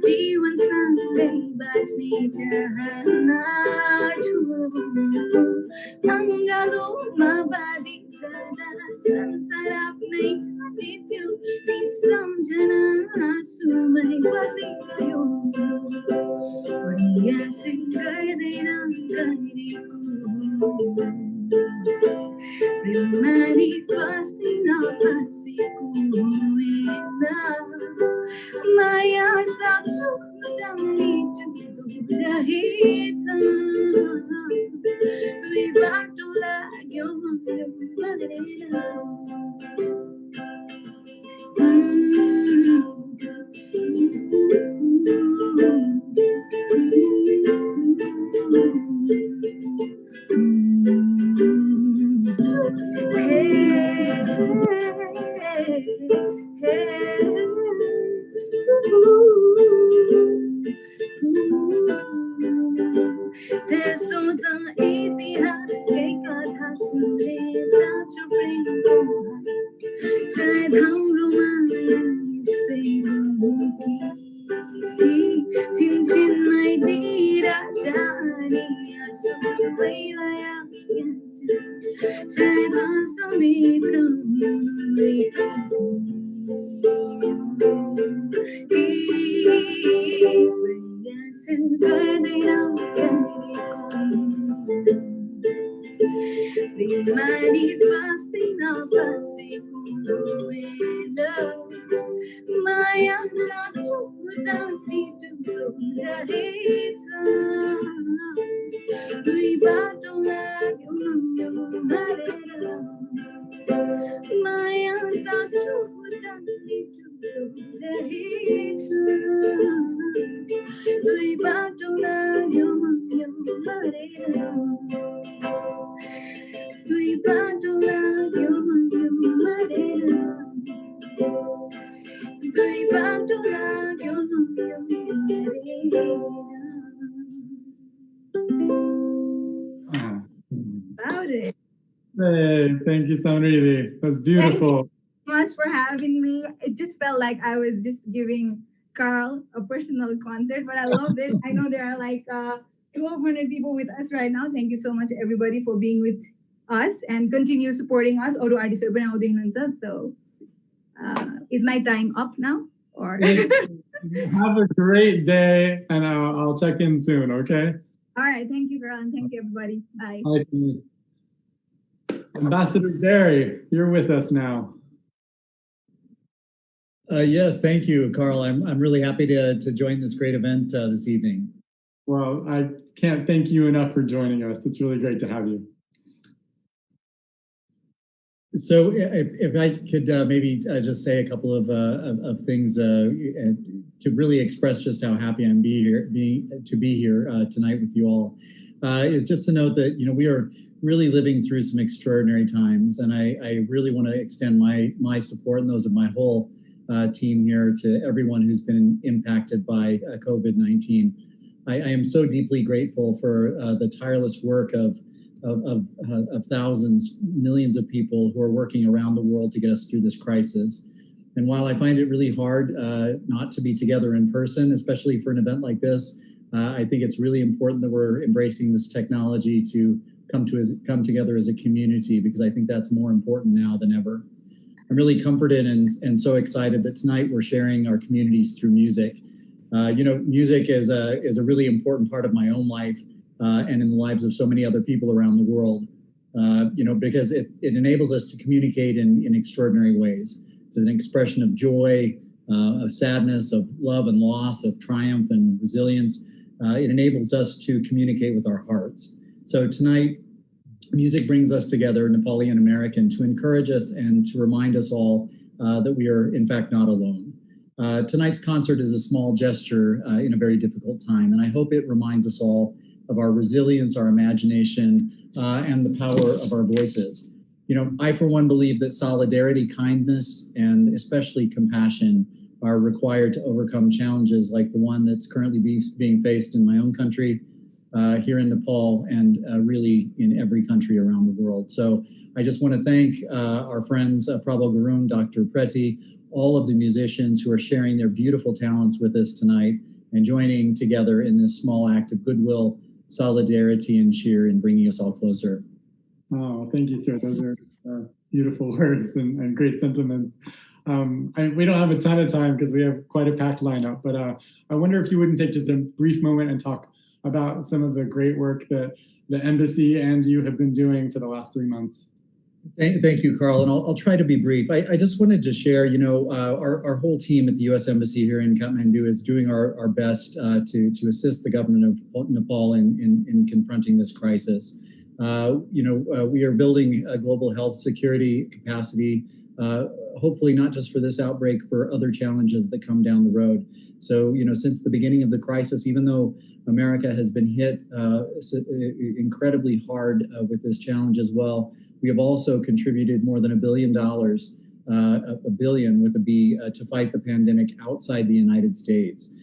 जीवन सँगै बाँच्ने चाहना अङ्गालोमा बाँधिँदा संसार आफ्नै ठानिथ्यो ती सम्झना आँसुमै बलियो प्रयास गर्दैन गरेको प्रेममानी फस्दिन फसेको होइन माया साँचो खुदाउने टुक्दो रहेछ दुई बाटो लाग्यो मरेर त्यसो त इतिहासकै कथा सुने साँचो प्रेमको सायद हाम्रोमा यस्तै हो कि छिनछिनमै निराशा अनि आँसु सबैलाई आइहाल्छ सायद हाँसोभित्र प्रयास गर्दैन प्रेममानी फस्दिन फसेको होइन माया साँचो खुदाउने टुक्रो रहेछ दुई बाटो लाग्यो मरेर माया साँचो खुदाउने टुक्रो रहेछ दुई बाटो लाग्यो मरेर दुई बाटो लाग्यो मरेर दुई बाटो लाग्यो About it. Hey, thank you, Samriti. That's beautiful. Thank you so much for having me. It just felt like I was just giving Carl a personal concert, but I loved it. I know there are like 1,200 people with us right now. Thank you so much, everybody, for being with us and continue supporting us. So, is my time up now? Or Have a great day, and I'll check in soon, okay? All right. Thank you, girl, and thank you, everybody. Bye. Bye. Ambassador Derry, you're with us now. Yes, thank you, Carl. I'm really happy to join this great event this evening. Well, I can't thank you enough for joining us. It's really great to have you. So, if I could maybe just say a couple of things to really express just how happy I'm to be here tonight with you all, is just to note that we are really living through some extraordinary times, and I really want to extend my support and those of my whole team here to everyone who's been impacted by COVID-19. I am so deeply grateful for the tireless work of thousands, millions of people who are working around the world to get us through this crisis. And while I find it really hard not to be together in person, especially for an event like this, I think it's really important that we're embracing this technology to come together as a community, because I think that's more important now than ever. I'm really comforted and so excited that tonight we're sharing our communities through music. Music is a really important part of my own life and in the lives of so many other people around the world, because it enables us to communicate in extraordinary ways. It's an expression of joy, of sadness, of love and loss, of triumph and resilience. It enables us to communicate with our hearts. So tonight, music brings us together, Nepali and American, to encourage us and to remind us all that we are, in fact, not alone. Tonight's concert is a small gesture in a very difficult time, and I hope it reminds us all of our resilience, our imagination, and the power of our voices. I, for one, believe that solidarity, kindness, and especially compassion are required to overcome challenges like the one that's currently being faced in my own country, here in Nepal and really in every country around the world. So I just want to thank our friends, Prabal Gurung, Dr. Preti, all of the musicians who are sharing their beautiful talents with us tonight and joining together in this small act of goodwill, solidarity, and cheer in bringing us all closer. Oh, thank you, sir. Those are beautiful words and great sentiments. We don't have a ton of time because we have quite a packed lineup, but I wonder if you wouldn't take just a brief moment and talk about some of the great work that the embassy and you have been doing for the last 3 months. Thank you, Carl, and I'll try to be brief. I just wanted to share, our whole team at the U.S. Embassy here in Kathmandu is doing our best to assist the government of Nepal in confronting this crisis. We are building a global health security capacity, hopefully not just for this outbreak, for other challenges that come down the road. So, since the beginning of the crisis, even though America has been hit incredibly hard with this challenge as well, we have also contributed more than $1 billion, a billion with a B, to fight the pandemic outside the United States.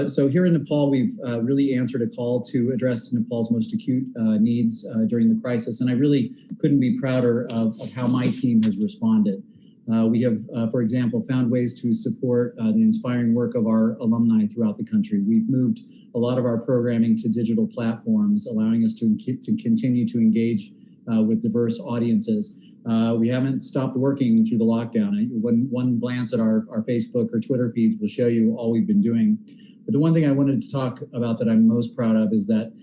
So here in Nepal, we've really answered a call to address Nepal's most acute needs during the crisis. And I really couldn't be prouder of how my team has responded. We have, for example, found ways to support the inspiring work of our alumni throughout the country. We've moved a lot of our programming to digital platforms, allowing us to continue to engage with diverse audiences. We haven't stopped working through the lockdown. One glance at our Facebook or Twitter feeds will show you all we've been doing. But the one thing I wanted to talk about that I'm most proud of is that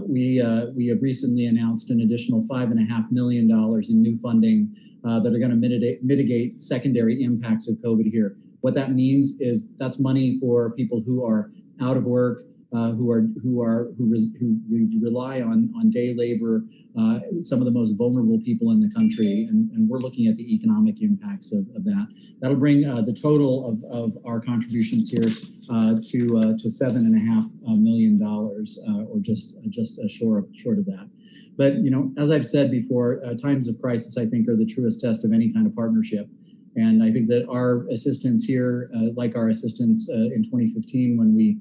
we have recently announced an additional $5.5 million in new funding that are going to mitigate secondary impacts of COVID here. What that means is that's money for people who are out of work, who rely on day labor, some of the most vulnerable people in the country, and we're looking at the economic impacts of that. That'll bring the total of our contributions here to $7.5 million, or just short of that. But as I've said before, times of crisis, I think, are the truest test of any kind of partnership. And I think that our assistance here, like our assistance in 2015 when we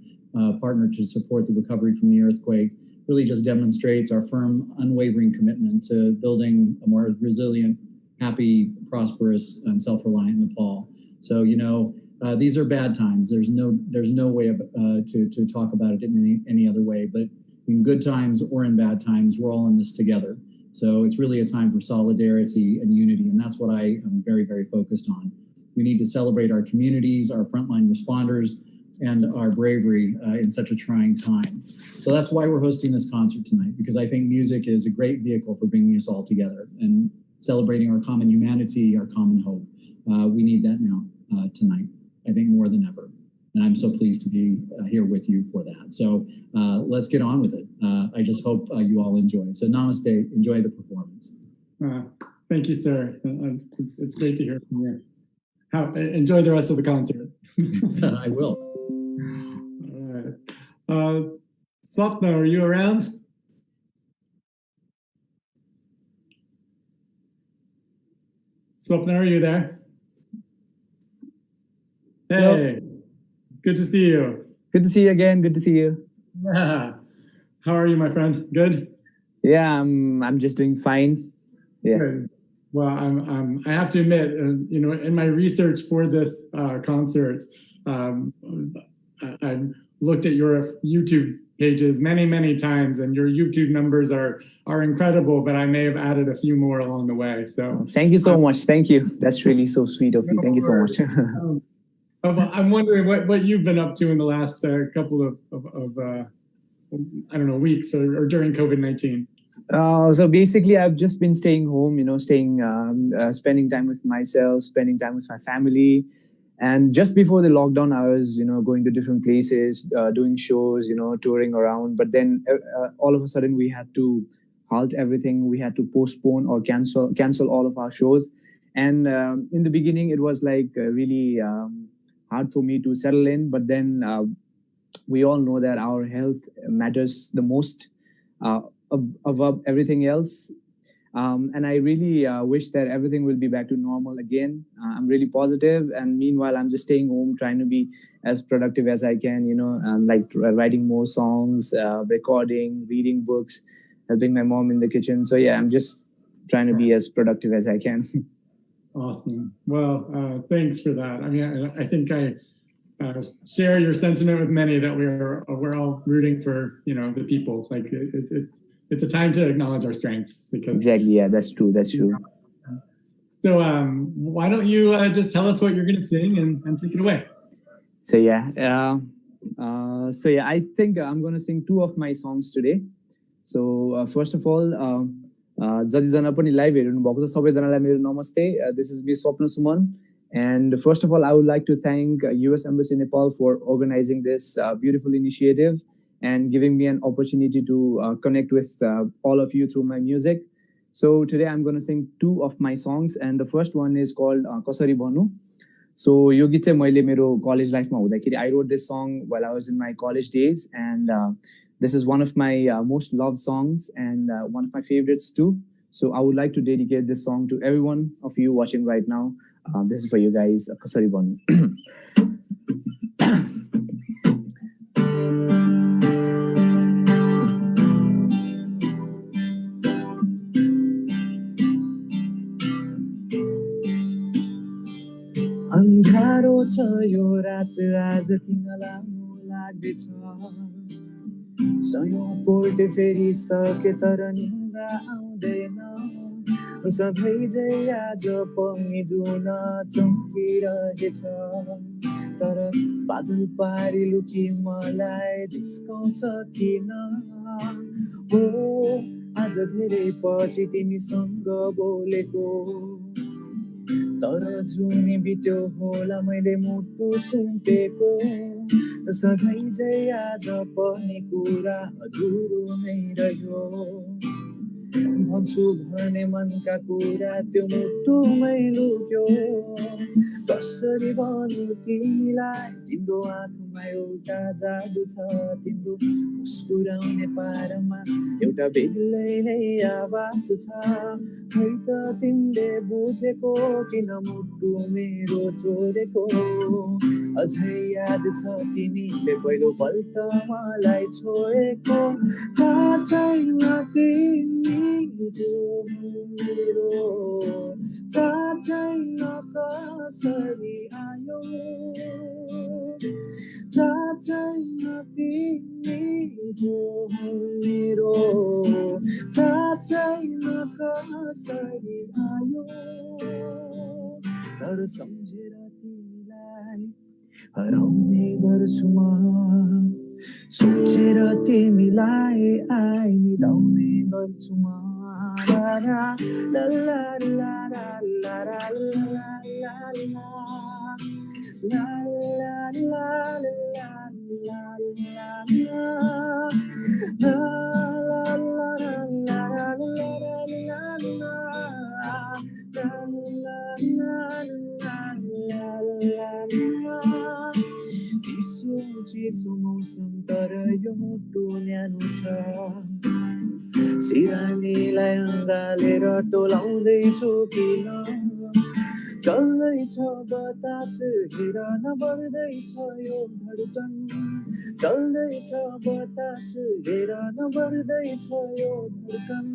partnered to support the recovery from the earthquake, really just demonstrates our firm, unwavering commitment to building a more resilient, happy, prosperous, and self-reliant Nepal. So, these are bad times. There's no way to talk about it in any other way. But in good times or in bad times, we're all in this together. So it's really a time for solidarity and unity, and that's what I am very, very focused on. We need to celebrate our communities, our frontline responders, and our bravery in such a trying time. So that's why we're hosting this concert tonight, because I think music is a great vehicle for bringing us all together and celebrating our common humanity, our common hope. We need that now, tonight, I think more than ever. And I'm so pleased to be here with you for that. So let's get on with it. I just hope you all enjoy. So namaste, enjoy the performance. Thank you, sir. It's great to hear from you. Enjoy the rest of the concert. I will. All right. Swapna, are you around? Swapna, are you there? Hey, hello. Good to see you. Good to see you again. Good to see you. Yeah. How are you, my friend? Good? Yeah, I'm just doing fine. Yeah. Good. Well, I have to admit, in my research for this concert, I looked at your YouTube pages many times, and your YouTube numbers are incredible, but I may have added a few more along the way. So thank you so much. Thank you. That's really so sweet of you. Thank you so much. I'm wondering what you've been up to in the last couple of weeks or during COVID-19. So basically, I've just been staying home, spending time with myself, spending time with my family. And just before the lockdown, I was, going to different places, doing shows, touring around. But then all of a sudden, we had to halt everything. We had to postpone or cancel all of our shows. And in the beginning, it was like really hard for me to settle in. But then we all know that our health matters the most above everything else. And I really wish that everything will be back to normal again. I'm really positive, and meanwhile, I'm just staying home, trying to be as productive as I can. Like writing more songs, recording, reading books, helping my mom in the kitchen. So yeah, I'm just trying to be as productive as I can. Awesome. Well, thanks for that. I mean, I think I share your sentiment with many that we're all rooting for the people. Like it's a time to acknowledge our strengths because exactly. Yeah, that's true. That's true. So why don't you just tell us what you're going to sing and take it away? So yeah, I think I'm going to sing two of my songs today. So first of all, जतिजना पनि live हेर्नु भएको छ सबैजनालाई मेरो नमस्ते. This is me Swapna Suman, and first of all I would like to thank US Embassy Nepal for organizing this beautiful initiative and giving me an opportunity to connect with all of you through my music. So today I'm going to sing two of my songs, and the first one is called Kasari Bhanu. So यो गीत चाहिँ मैले मेरो college लाइफमा हुँदाखेरि I wrote this song while I was in my college days, and this is one of my most loved songs and one of my favorites too. So I would like to dedicate this song to everyone of you watching right now. This is for you guys, Kasari Bhanu. अन्धारो छ यो रात आज किन लामो लाग्दैछ सयौं पोल्ट फेरि सके तर निद्रा आउँदैन सधैँ झै आज पनि जुन चम्किरहेछ तर बादल पारी लुकी मलाई जिस्काउँछ किन हो आज धेरै पछि तिमीसँग बोलेको तर जुनी बित्यो होला मैले मुटु सुम्पेको सधैँ झै आज पनि कुरा अधुरो नै रह्यो भन्छु भने मनका कुरा त्यो मुटुमै लुक्यो कसरी भन्नु तिमीलाई तिम्रो आँखामा एउटा जादु छ तिम्रो मुस्कुराउने पारमा एउटा बेग्लै नै आवाज छ खै त तिमीले बुझेको किन मुटु मेरो चोरेको अझै याद छ तिमीले पहिलोपल्ट मलाई छोएको थाहा छैन तिमीको मेरो थाहा छैन कसरी आयो थाहा छैन तिमीको मेरो थाहा छैन कसरी आयो तर सम्झेर तिमीलाई हराउने गर्छु म सोचेर तिमीलाई आइरहने गर्छु म ला ला ला ला ला ला ला चिसो मौसम तर यो मुटु न्यानो छ सिरानीलाई अँगालेर टोलाउँदैछु किन चल्दैछ बतास हेर नबढ्दैछ यो धडकन चल्दैछ बतास हेर नबढ्दैछ यो धडकन